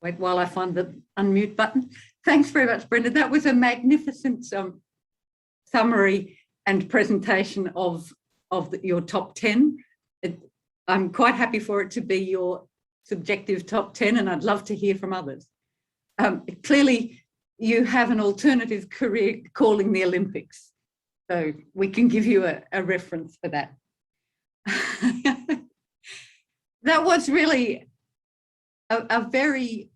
Wait while I find the unmute button. Thanks very much, Brenda. That was a magnificent summary and presentation of your top 10. I'm quite happy for it to be your subjective top 10, and I'd love to hear from others. Clearly, you have an alternative career calling the Olympics, so we can give you a reference for that. That was really a very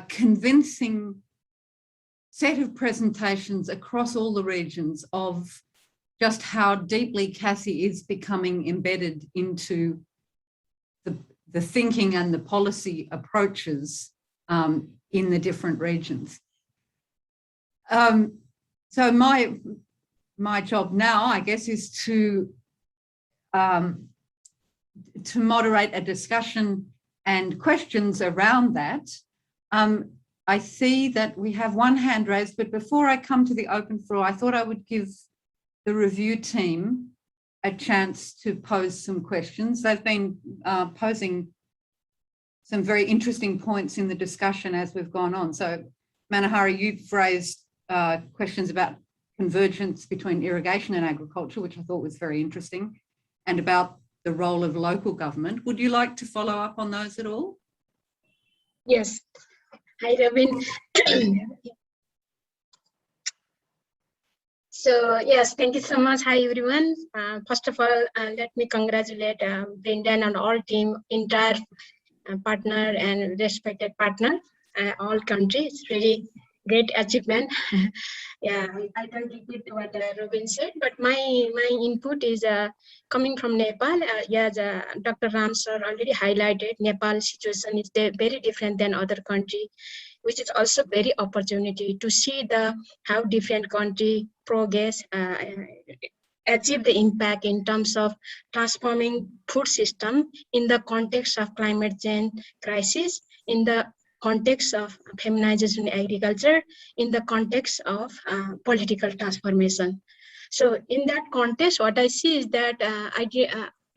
convincing set of presentations across all the regions of just how deeply CACI is becoming embedded into the thinking and the policy approaches in the different regions. So my job now, I guess, is to moderate a discussion and questions around that. I see that we have one hand raised, but before I come to the open floor, I thought I would give the review team a chance to pose some questions. They've been posing some very interesting points in the discussion as we've gone on. So Manahari, you've raised questions about convergence between irrigation and agriculture, which I thought was very interesting, and about the role of local government. Would you like to follow up on those at all? Yes. Hi, Robyn. So yes, thank you so much. Hi, everyone. First of all, let me congratulate Brendan and all team, entire partner and respected partner, all countries. Really great achievement. Yeah, I don't repeat what Robyn said, but my input is coming from Nepal. As Dr. Ram sir already highlighted, Nepal situation is very different than other country, which is also very opportunity to see how different country progress, achieve the impact in terms of transforming food system in the context of climate change crisis, in the context of feminization in agriculture, in the context of political transformation. So in that context, what I see is that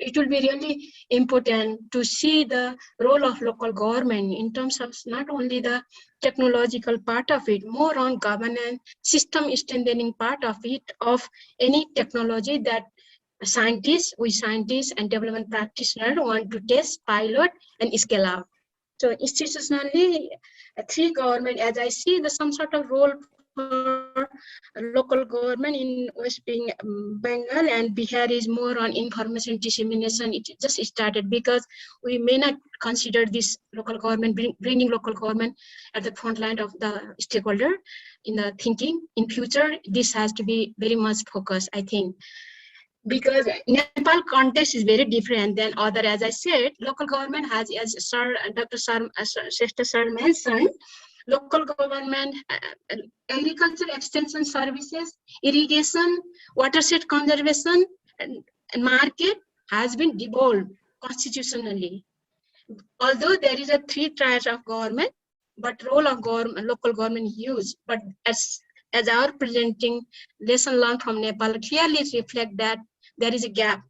it will be really important to see the role of local government in terms of not only the technological part of it, more on governance, system strengthening part of it, of any technology that scientists and development practitioners want to test, pilot, and scale out. So institutionally, three government, as I see, there's some sort of role for local government in West Bengal and Bihar is more on information dissemination. It just started because we may not consider this local government, bringing local government at the front line of the stakeholder in the thinking. In future, this has to be very much focused, I think. Because Nepal context is very different than other, as I said, local government has, as Dr. Shrestha sir mentioned, local government, agriculture extension services, irrigation, watershed conservation, and market has been devolved constitutionally. Although there is a 3 tiers of government, but role of local government is huge. But as our presenting lesson learned from Nepal clearly reflect that there is a gap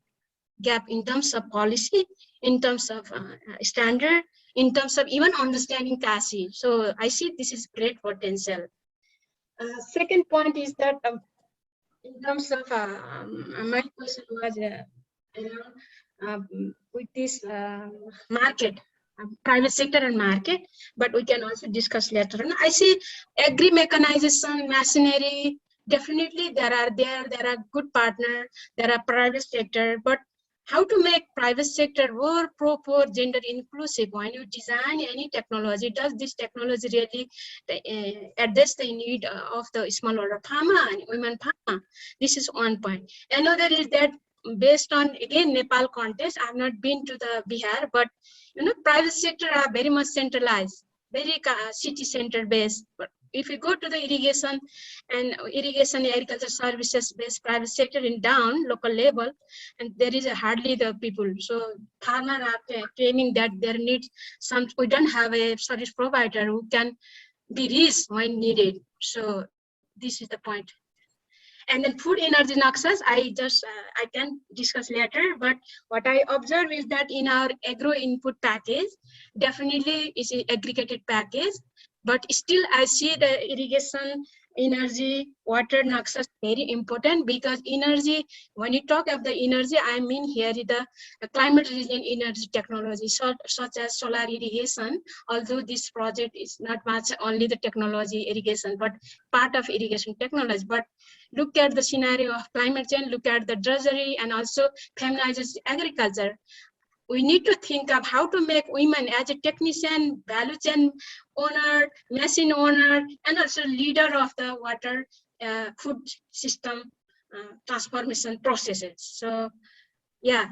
in terms of policy, in terms of standard, in terms of even understanding CACI. So I see this is great potential. Second point is that in terms of my question was with this market, private sector and market, but we can also discuss later on. I see agri-mechanization, machinery, definitely there are good partner, there are private sector, but how to make private sector more proper gender inclusive when you design any technology? Does this technology really address the need of the smallholder farmer and women farmer? This is one point. Another is that based on, again, Nepal context, I have not been to the Bihar, but you know, private sector are very much centralized, very city center based. But if you go to the irrigation agriculture services based private sector in down local level, and there is hardly the people. So farmers are claiming that there needs some, we don't have a service provider who can be reached when needed. So this is the point. And then food energy naksas, I can discuss later, but what I observe is that in our agro input package, definitely is an aggregated package, but still I see the irrigation, energy, water naksas very important, because energy, when you talk of the energy, I mean here is the climate resilient energy technology, such as solar irrigation, although this project is not much only the technology irrigation, but part of irrigation technology. But look at the scenario of climate change, look at the drudgery, and also feminizes agriculture. We need to think of how to make women as a technician, value chain owner, machine owner, and also leader of the water food system transformation processes. So yeah,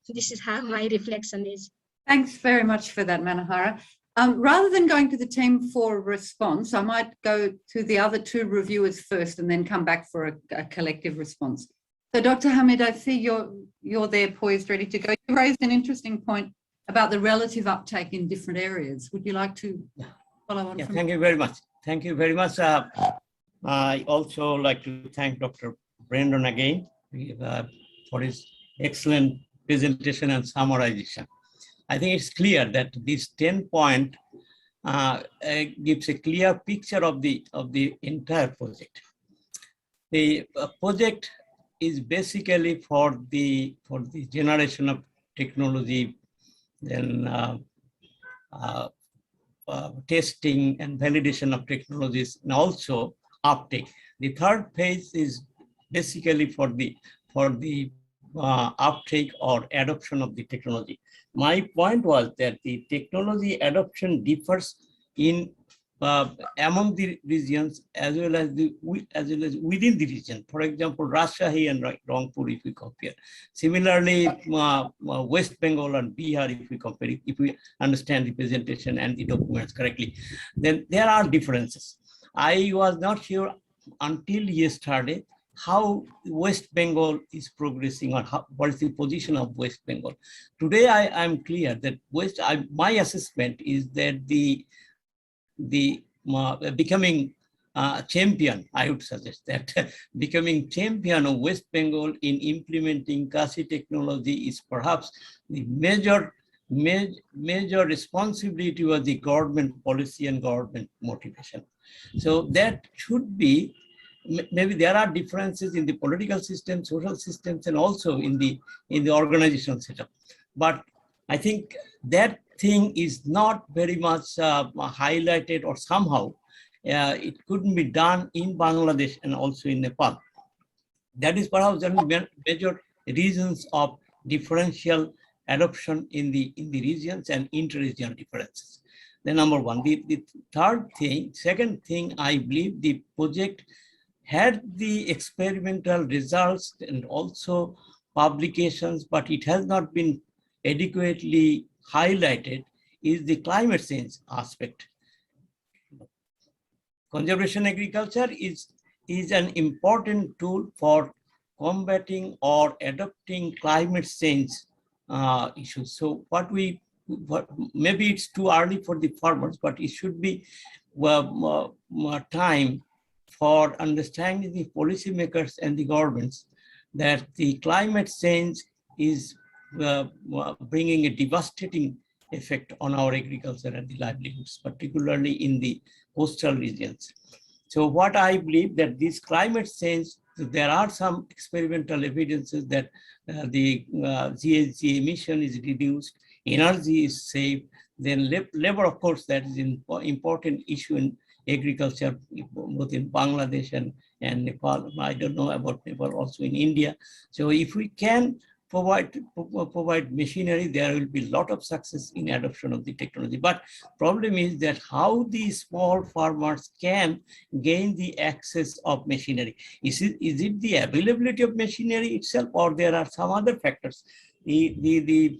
this is how my reflection is. Thanks very much for that, Manohara. Rather than going to the team for a response, I might go to the other two reviewers first and then come back for a collective response. So Dr. Hamid, I see you're there poised, ready to go. You raised an interesting point about the relative uptake in different areas. Would you like to follow on? Yeah, thank you very much. Thank you very much. I also like to thank Dr. Brendan again for his excellent presentation and summarization. I think it's clear that this 10-point gives a clear picture of the entire project. The project is basically for the generation of technology, then testing and validation of technologies, and also uptake. The third phase is basically for the uptake or adoption of the technology. My point was that the technology adoption differs in among the regions as well as within the region. For example, Rajshahi and Rangpur, if we compare. Similarly, West Bengal and Bihar, if we compare, if we understand the presentation and the documents correctly, then there are differences. I was not sure until yesterday how West Bengal is progressing, or what is the position of West Bengal. Today, I am clear that my assessment is that the becoming champion, I would suggest that becoming champion of West Bengal in implementing Kasi technology is perhaps the major responsibility of the government policy and government motivation. So that should be, maybe there are differences in the political system, social systems, and also in the organizational setup. But I think that thing is not very much highlighted, or somehow it couldn't be done in Bangladesh and also in Nepal. That is perhaps the major reasons of differential adoption in the regions and inter-regional differences. The number one. The second thing, I believe the project had the experimental results and also publications, but it has not been adequately highlighted, is the climate change aspect. Conservation agriculture is an important tool for combating or adopting climate change issues. So maybe it's too early for the farmers, but it should be time for understanding the policymakers and the governments that the climate change is bringing a devastating effect on our agriculture and the livelihoods, particularly in the coastal regions. So what I believe that this climate change, there are some experimental evidences that the GHG emission is reduced, energy is saved, then labor, of course, that is an important issue in agriculture, both in Bangladesh and Nepal. I don't know about Nepal, also in India. So if we can provide machinery, there will be a lot of success in adoption of the technology. But problem is that how the small farmers can gain the access of machinery. Is it the availability of machinery itself, or there are some other factors? The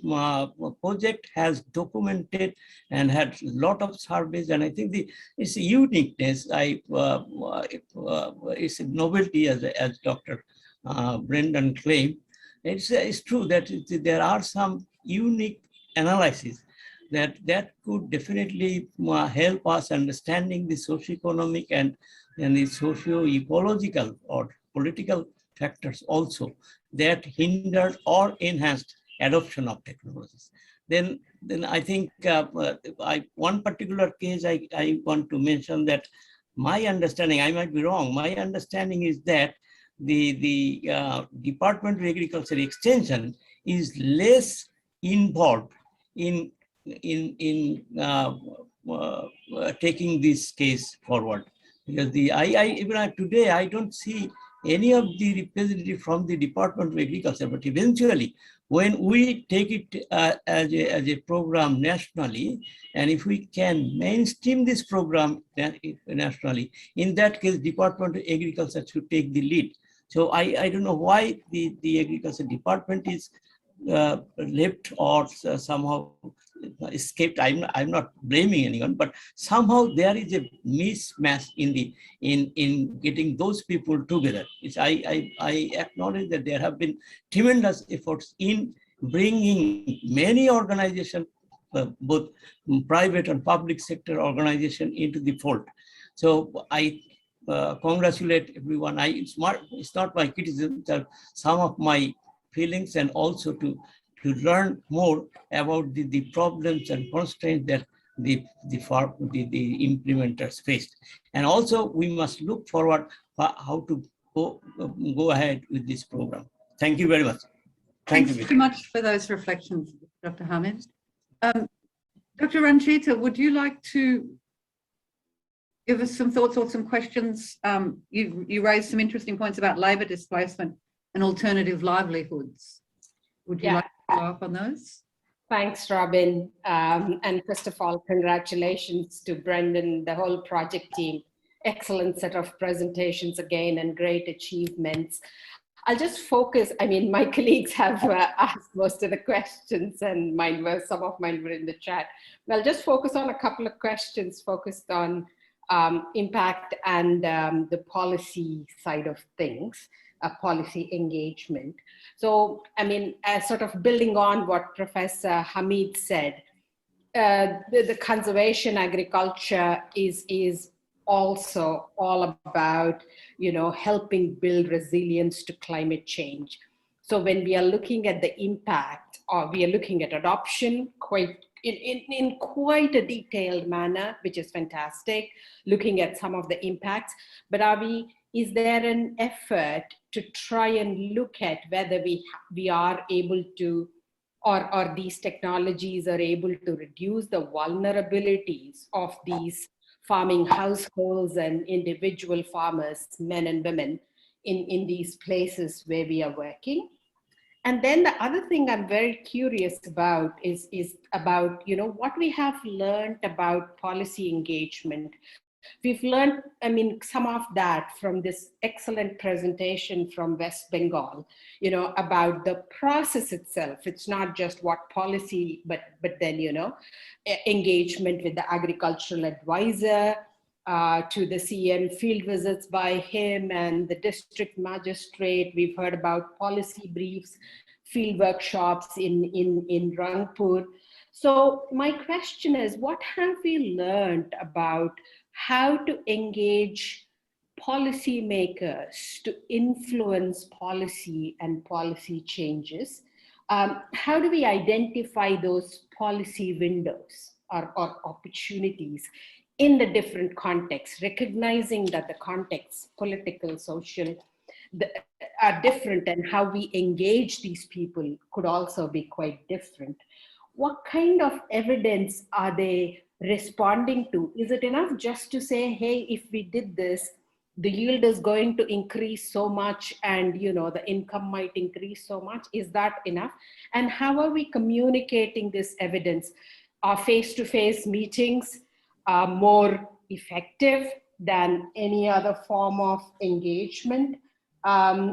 project has documented and had a lot of surveys, and I think it's a uniqueness. It's a novelty, as Dr. Brendan claimed. It's true that there are some unique analyses that could definitely help us understanding the socioeconomic and the socio-ecological or political factors also that hindered or enhanced adoption of technologies. Then I think one particular case I want to mention that my understanding, I might be wrong, my understanding is that the Department of Agriculture Extension is less involved in taking this case forward. Because even today, I don't see any of the representative from the Department of Agriculture, but eventually, when we take it as a program nationally, and if we can mainstream this program nationally, in that case, Department of Agriculture should take the lead. So I don't know why the Agriculture Department is left or somehow escaped. I'm not blaming anyone, but somehow there is a mismatch in getting those people together. I acknowledge that there have been tremendous efforts in bringing many organizations, both private and public sector organization, into the fold. So I congratulate everyone. It's not my criticism, some of my feelings, and also to learn more about the problems and constraints that the implementers faced. And also we must look forward how to go ahead with this program. Thank you very much. Thanks very much for those reflections, Dr. Hamid. Dr. Ranjita, would you like to give us some thoughts or some questions? You raised some interesting points about labour displacement and alternative livelihoods. Would you like to follow up on those? Thanks, Robyn. And first of all, congratulations to Brendan, the whole project team. Excellent set of presentations again and great achievements. I'll just focus, I mean, my colleagues have asked most of the questions and some of mine were in the chat. I'll just focus on a couple of questions focused on impact and the policy side of things. Policy engagement. So, I mean, sort of building on what Professor Hamid said, the conservation agriculture is also all about, helping build resilience to climate change. So when we are looking at the impact, or we are looking at adoption in quite a detailed manner, which is fantastic, looking at some of the impacts, but is there an effort to try and look at whether we are able to, or these technologies are able to reduce the vulnerabilities of these farming households and individual farmers, men and women, in these places where we are working? And then the other thing I'm very curious about is about, what we have learned about policy engagement. We've learned, I mean, some of that from this excellent presentation from West Bengal, about the process itself. It's not just what policy, but then, engagement with the agricultural advisor, to the CM field visits by him and the district magistrate. We've heard about policy briefs, field workshops in Rangpur. So my question is, what have we learned about how to engage policymakers to influence policy and policy changes? How do we identify those policy windows or opportunities in the different contexts, recognizing that the contexts, political, social, are different, and how we engage these people could also be quite different? What kind of evidence are they responding to? Is it enough just to say, hey, if we did this, the yield is going to increase so much and the income might increase so much? Is that enough? And how are we communicating this evidence? Are face-to-face meetings more effective than any other form of engagement?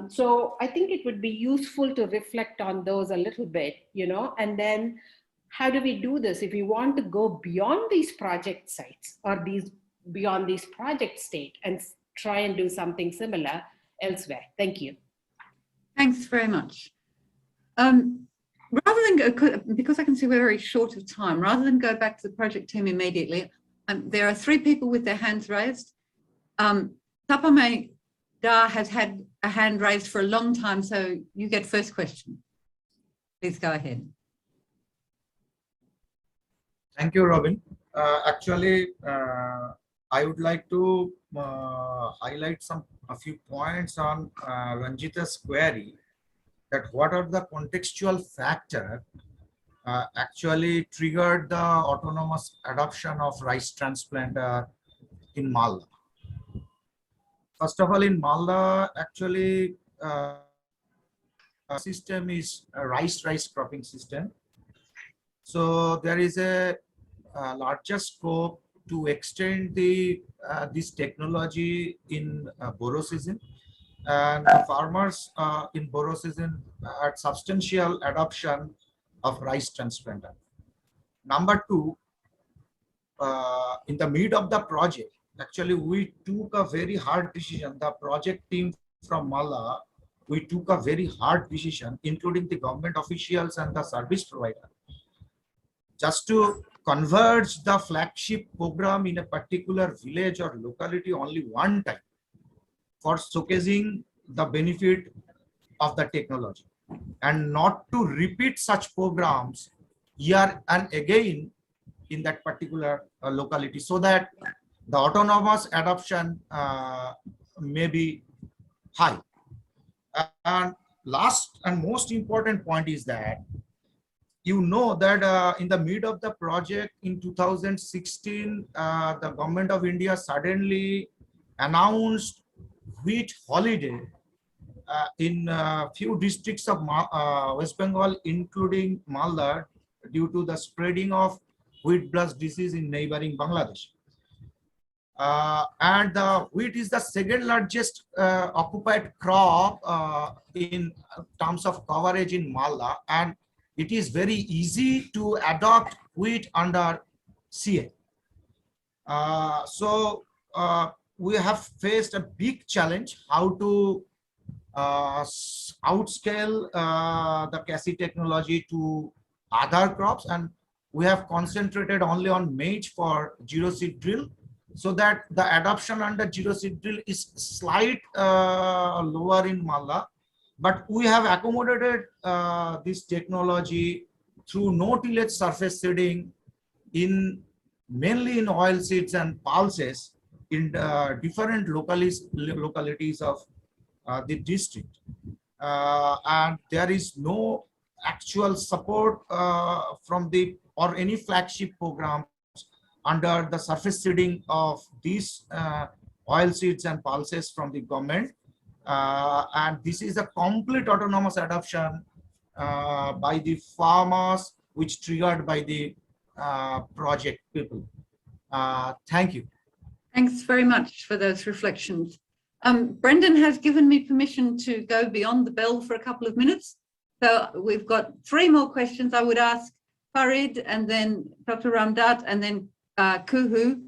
So I think it would be useful to reflect on those a little bit, and then how do we do this if we want to go beyond these project sites or beyond these project state and try and do something similar elsewhere? Thank you. Thanks very much. Rather than go, because I can see we're very short of time, rather than go back to the project team immediately, there are 3 people with their hands raised. Tapame Da has had a hand raised for a long time, so you get first question. Please go ahead. Thank you, Robyn. Actually, I would like to highlight a few points on Ranjita's query, that what are the contextual factors actually triggered the autonomous adoption of rice transplanter in Malda. First of all, in Malda, actually, system is a rice cropping system. So there is a larger scope to extend the this technology in Boro season, and the farmers in Boro season had substantial adoption of rice transplanter. Number two, in the mid of the project, actually we took a very hard decision. The project team from Malda, we took a very hard decision, including the government officials and the service provider, just to converge the flagship program in a particular village or locality only one time for showcasing the benefit of the technology, and not to repeat such programs year and again in that particular locality, so that the autonomous adoption may be high. And last and most important point is that you know that in the mid of the project in 2016, the government of India suddenly announced wheat holiday in few districts of West Bengal, including Malda, due to the spreading of wheat blast disease in neighboring Bangladesh. And the wheat is the second largest occupied crop in terms of coverage in Malda, and it is very easy to adopt wheat under CA. So we have faced a big challenge how to outscale the CASI technology to other crops, and we have concentrated only on maize for zero seed drill, so that the adoption under zero seed drill is slight lower in Malda. But we have accommodated this technology through no-tillage surface seeding mainly in oil seeds and pulses in different localities of the district. And there is no actual support from the or any flagship programs under the surface seeding of these oil seeds and pulses from the government. And this is a complete autonomous adoption by the farmers, which triggered by the project people. Thank you. Thanks very much for those reflections. Brendan has given me permission to go beyond the bell for a couple of minutes. So we've got 3 more questions. I would ask Farid and then Dr. Ramdat and then Kuhu,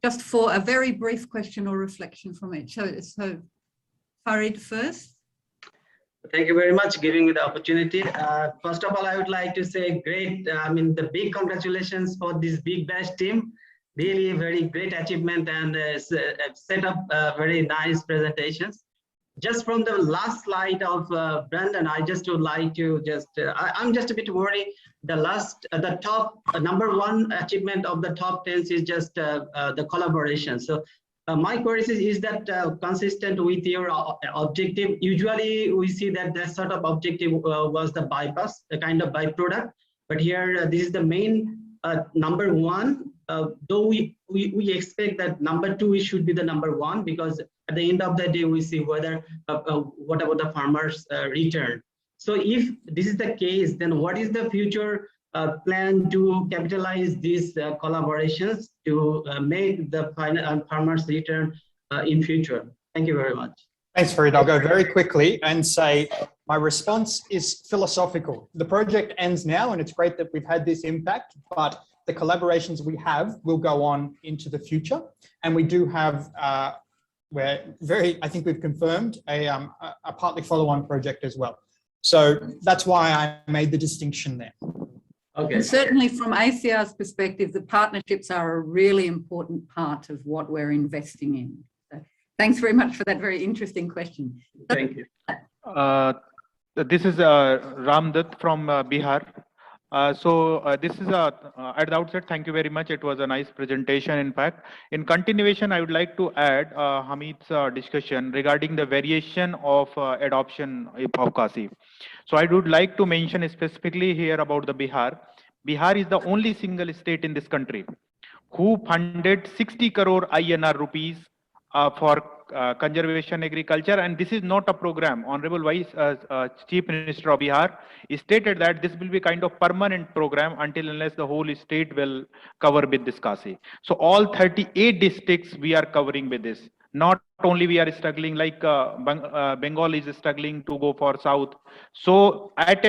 just for a very brief question or reflection from each. So Farid first. Thank you very much for giving me the opportunity. First of all, I would like to say great, the big congratulations for this big bash team. Really very great achievement, and set up very nice presentations. Just from the last slide of Brendan, I just would like to I'm just a bit worried. The top number 1 achievement of the top 10 is just the collaboration. So my question is that consistent with your objective? Usually we see that sort of objective was the bypass, the kind of byproduct, but here this is the main number 1. Though we expect that number 2 should be the number 1, because at the end of the day we see whether what about the farmers return. So if this is the case, then what is the future plan to capitalize these collaborations to make the farmers return in future? Thank you very much. Thanks, Farid. I'll go very quickly and say my response is philosophical. The project ends now, and it's great that we've had this impact, but the collaborations we have will go on into the future. And we do have, I think we've confirmed a partly follow-on project as well. So that's why I made the distinction there. Okay. And certainly from ACIAR's perspective, the partnerships are a really important part of what we're investing in. So Thanks very much for that very interesting question. Thank you. This is Ramdutt from Bihar. This is at the outset, thank you very much. It was a nice presentation. In fact, in continuation, I would like to add Hamid's discussion regarding the variation of adoption of CASI. So I would like to mention specifically here about the Bihar. Bihar is the only single state in this country who funded 60 crore INR rupees for conservation agriculture, and this is not a program. Honorable Vice Chief Minister of Bihar stated that this will be kind of permanent program until unless the whole state will cover with this CASI. So all 38 districts we are covering with this. Not only we are struggling like Bengal is struggling to go for south. So at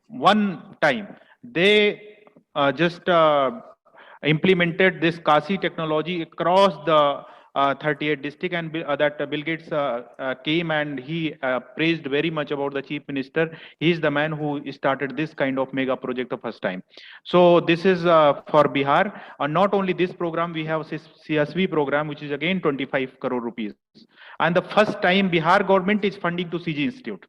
one time they just implemented this CASI technology across the 38 district, and that Bill Gates came and he praised very much about the Chief Minister. He is the man who started this kind of mega project the first time. So this is for Bihar. Not only this program, we have CSV program, which is again 25 crore rupees. And the first time Bihar government is funding to CG Institute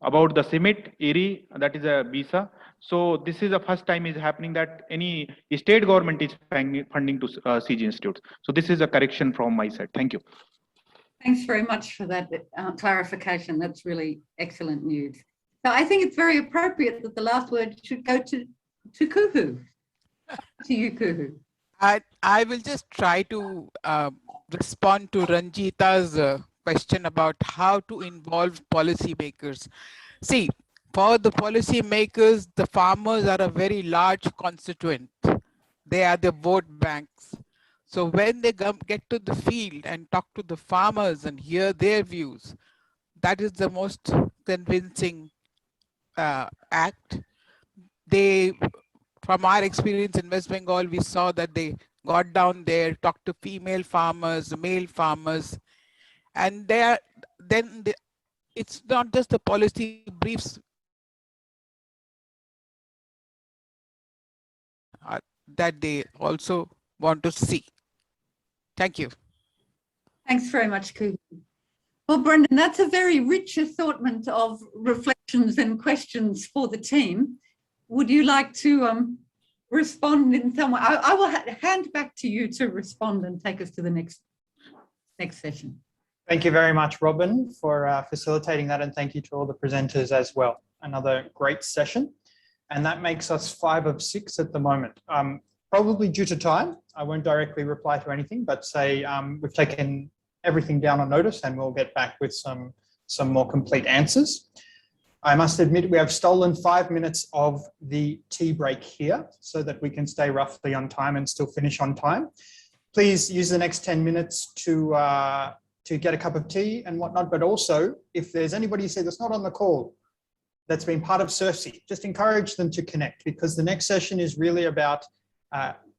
about the CIMIT, ERI, that is a visa. So this is the first time is happening that any state government is funding to CG Institutes. So this is a correction from my side. Thank you. Thanks very much for that clarification. That's really excellent news. So I think it's very appropriate that the last word should go to Kuhu. To you, Kuhu. I will just try to respond to Ranjita's question about how to involve policymakers. See, for the policymakers, the farmers are a very large constituent. They are the vote banks. So when they get to the field and talk to the farmers and hear their views, that is the most convincing act. From our experience in West Bengal, we saw that they got down there, talked to female farmers, male farmers, and it's not just the policy briefs that they also want to see. Thank you. Thanks very much, Kuhu. Well, Brendan, that's a very rich assortment of reflections and questions for the team. Would you like to respond in some way? I will hand back to you to respond and take us to the next session. Thank you very much, Robyn, for facilitating that, and thank you to all the presenters as well. Another great session, and that makes us 5 of 6 at the moment. Probably due to time, I won't directly reply to anything, but say we've taken everything down on notice and we'll get back with some more complete answers. I must admit we have stolen 5 minutes of the tea break here so that we can stay roughly on time and still finish on time. Please use the next 10 minutes to get a cup of tea and whatnot, but also if there's anybody you see that's not on the call that's been part of SRFSI, just encourage them to connect, because the next session is really about,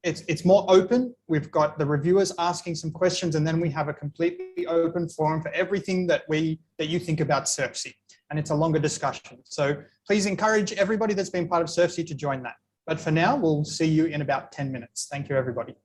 it's more open. We've got the reviewers asking some questions, and then we have a completely open forum for everything that you think about SRFSI, and it's a longer discussion. So please encourage everybody that's been part of SRFSI to join that. But for now, we'll see you in about 10 minutes. Thank you, everybody.